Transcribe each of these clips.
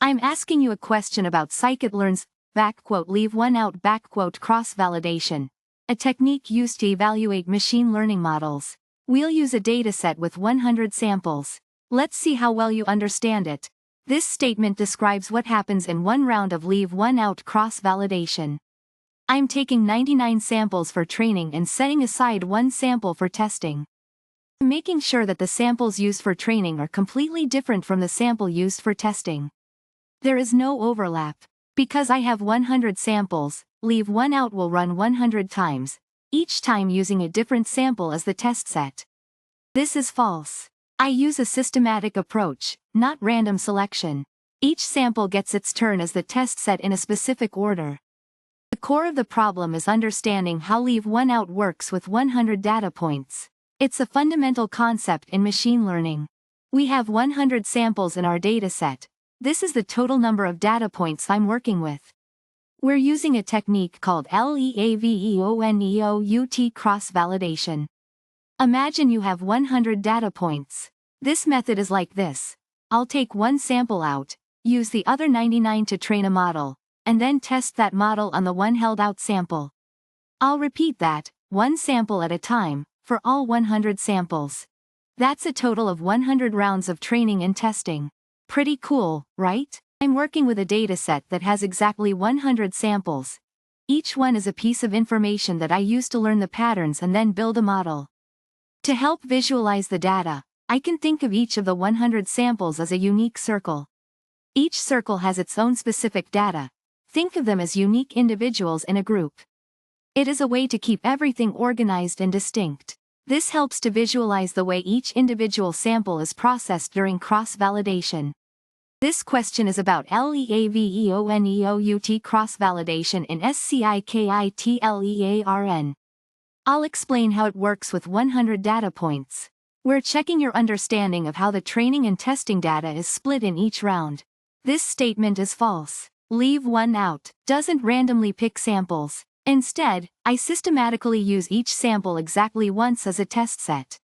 I'm asking you a question about scikit-learn's LeaveOneOut cross-validation, a technique used to evaluate machine learning models. We'll use a dataset with 100 samples. Let's see how well you understand it. This statement describes what happens in one round of LeaveOneOut cross-validation. I'm taking 99 samples for training and setting aside one sample for testing. I'm making sure that the samples used for training are completely different from the sample used for testing. There is no overlap. Because I have 100 samples, LeaveOneOut will run 100 times, each time using a different sample as the test set. This is false. I use a systematic approach, not random selection. Each sample gets its turn as the test set in a specific order. The core of the problem is understanding how LeaveOneOut works with 100 data points. It's a fundamental concept in machine learning. We have 100 samples in our dataset. This is the total number of data points I'm working with. We're using a technique called LeaveOneOut cross-validation. Imagine you have 100 data points. This method is like this. I'll take one sample out, use the other 99 to train a model, and then test that model on the one held out sample. I'll repeat that, one sample at a time, for all 100 samples. That's a total of 100 rounds of training and testing. Pretty cool, right? I'm working with a dataset that has exactly 100 samples. Each one is a piece of information that I use to learn the patterns and then build a model. To help visualize the data, I can think of each of the 100 samples as a unique circle. Each circle has its own specific data. Think of them as unique individuals in a group. It is a way to keep everything organized and distinct. This helps to visualize the way each individual sample is processed during cross-validation. This question is about LeaveOneOut cross-validation in Sklearn. I'll explain how it works with 100 data points. We're checking your understanding of how the training and testing data is split in each round. This statement is false. LeaveOneOut doesn't randomly pick samples. Instead, I systematically use each sample exactly once as a test set.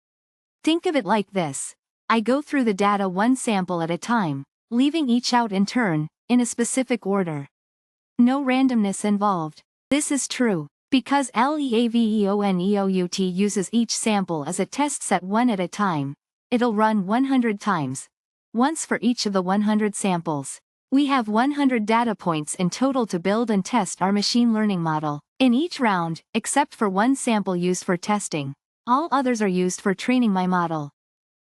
Think of it like this. I go through the data one sample at a time, leaving each out in turn, in a specific order. No randomness involved. This is true, because LeaveOneOut uses each sample as a test set one at a time. It'll run 100 times. Once for each of the 100 samples. We have 100 data points in total to build and test our machine learning model. In each round, except for one sample used for testing, all others are used for training my model.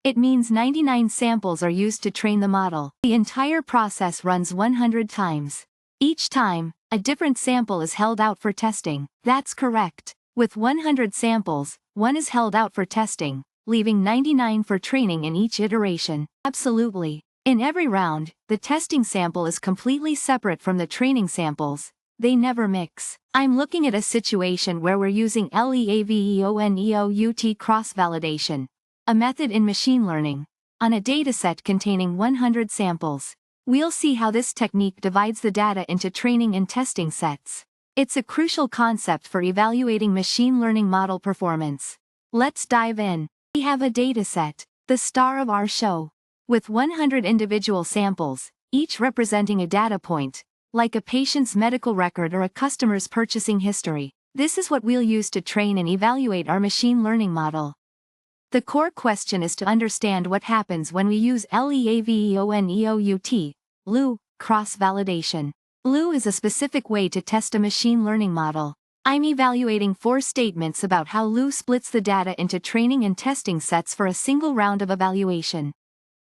It means 99 samples are used to train the model. The entire process runs 100 times. Each time, a different sample is held out for testing. That's correct. With 100 samples, one is held out for testing, leaving 99 for training in each iteration. Absolutely. In every round, the testing sample is completely separate from the training samples. They never mix. I'm looking at a situation where we're using LeaveOneOut cross-validation, a method in machine learning, on a dataset containing 100 samples. We'll see how this technique divides the data into training and testing sets. It's a crucial concept for evaluating machine learning model performance. Let's dive in. We have a dataset, the star of our show, with 100 individual samples, each representing a data point, like a patient's medical record or a customer's purchasing history. This is what we'll use to train and evaluate our machine learning model. The core question is to understand what happens when we use LeaveOneOut cross-validation. LU is a specific way to test a machine learning model. I'm evaluating 4 statements about how LU splits the data into training and testing sets for a single round of evaluation.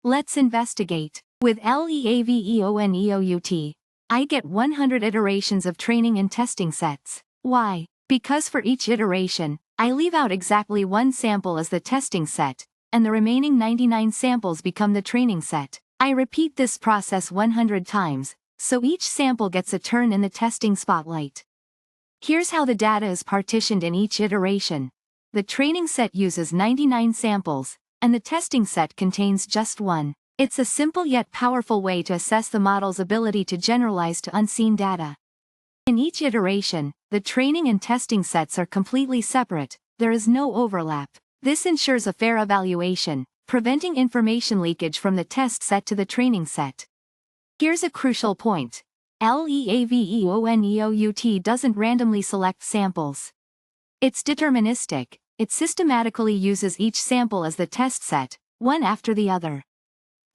Let's investigate. With LeaveOneOut, I get 100 iterations of training and testing sets. Why? Because for each iteration, I leave out exactly one sample as the testing set, and the remaining 99 samples become the training set. I repeat this process 100 times, so each sample gets a turn in the testing spotlight. Here's how the data is partitioned in each iteration. The training set uses 99 samples, and the testing set contains just one. It's a simple yet powerful way to assess the model's ability to generalize to unseen data. In each iteration, the training and testing sets are completely separate. There is no overlap. This ensures a fair evaluation, preventing information leakage from the test set to the training set. Here's a crucial point. LeaveOneout doesn't randomly select samples. It's deterministic. It systematically uses each sample as the test set, one after the other.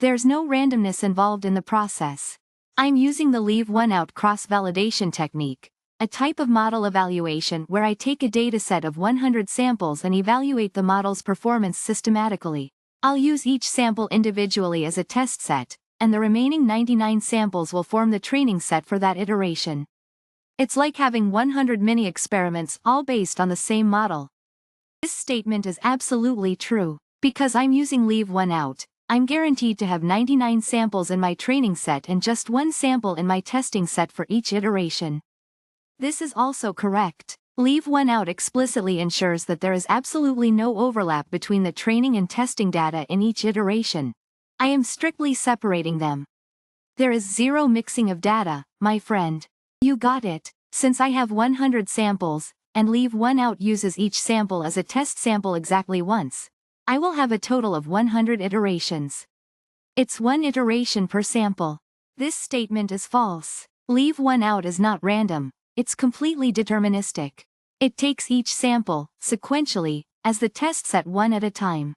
There's no randomness involved in the process. I'm using the LeaveOneOut cross-validation technique, a type of model evaluation where I take a dataset of 100 samples and evaluate the model's performance systematically. I'll use each sample individually as a test set, and the remaining 99 samples will form the training set for that iteration. It's like having 100 mini-experiments all based on the same model. This statement is absolutely true. Because I'm using LeaveOneOut, I'm guaranteed to have 99 samples in my training set and just one sample in my testing set for each iteration. This is also correct. LeaveOneOut explicitly ensures that there is absolutely no overlap between the training and testing data in each iteration. I am strictly separating them. There is zero mixing of data, my friend. You got it. Since I have 100 samples, and LeaveOneOut uses each sample as a test sample exactly once, I will have a total of 100 iterations. It's one iteration per sample. This statement is false. LeaveOneOut is not random, it's completely deterministic. It takes each sample, sequentially, as the test set one at a time.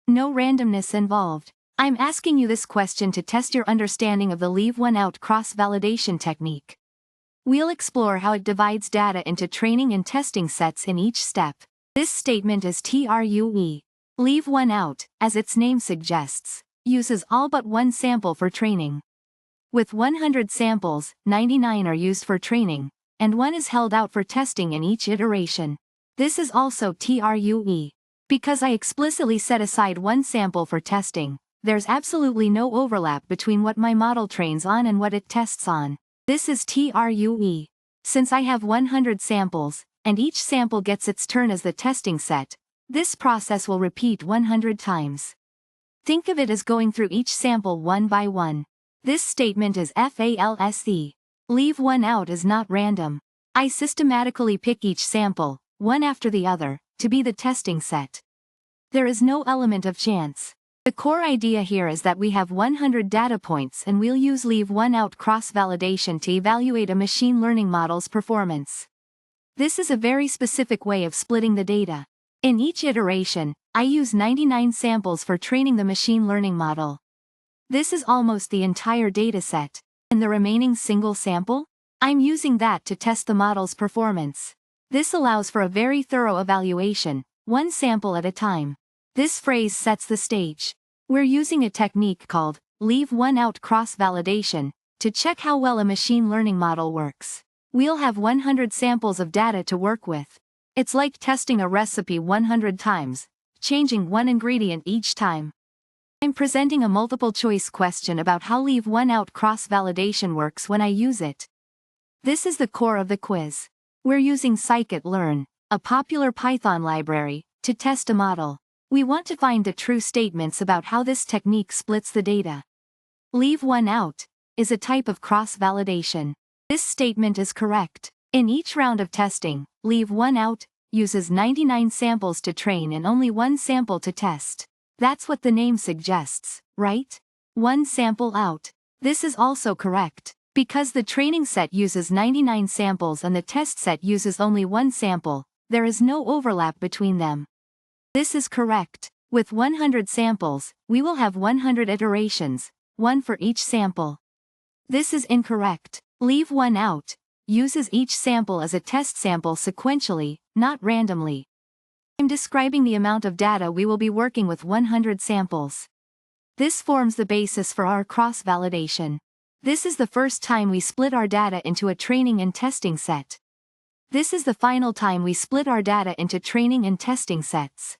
No randomness involved. I'm asking you this question to test your understanding of the LeaveOneOut cross-validation technique. We'll explore how it divides data into training and testing sets in each step. This statement is true. LeaveOneOut, as its name suggests, uses all but one sample for training. With 100 samples, 99 are used for training, and one is held out for testing in each iteration. This is also true. Because I explicitly set aside one sample for testing, there's absolutely no overlap between what my model trains on and what it tests on. This is true. Since I have 100 samples, and each sample gets its turn as the testing set, this process will repeat 100 times. Think of it as going through each sample one by one. This statement is false. LeaveOneOut is not random. I systematically pick each sample, one after the other, to be the testing set. There is no element of chance. The core idea here is that we have 100 data points and we'll use LeaveOneOut cross-validation to evaluate a machine learning model's performance. This is a very specific way of splitting the data. In each iteration, I use 99 samples for training the machine learning model. This is almost the entire dataset. And the remaining single sample? I'm using that to test the model's performance. This allows for a very thorough evaluation, one sample at a time. This phrase sets the stage. We're using a technique called LeaveOneOut cross-validation to check how well a machine learning model works. We'll have 100 samples of data to work with. It's like testing a recipe 100 times, changing one ingredient each time. I'm presenting a multiple-choice question about how LeaveOneOut cross-validation works when I use it. This is the core of the quiz. We're using scikit-learn, a popular Python library, to test a model. We want to find the true statements about how this technique splits the data. LeaveOneOut is a type of cross-validation. This statement is correct. In each round of testing, LeaveOneOut uses 99 samples to train and only one sample to test. That's what the name suggests, right? One sample out. This is also correct. Because the training set uses 99 samples and the test set uses only one sample, there is no overlap between them. This is correct. With 100 samples, we will have 100 iterations, one for each sample. This is incorrect. LeaveOneOut uses each sample as a test sample sequentially, not randomly. I'm describing the amount of data we will be working with 100 samples. This forms the basis for our cross-validation. This is the first time we split our data into a training and testing set. This is the final time we split our data into training and testing sets.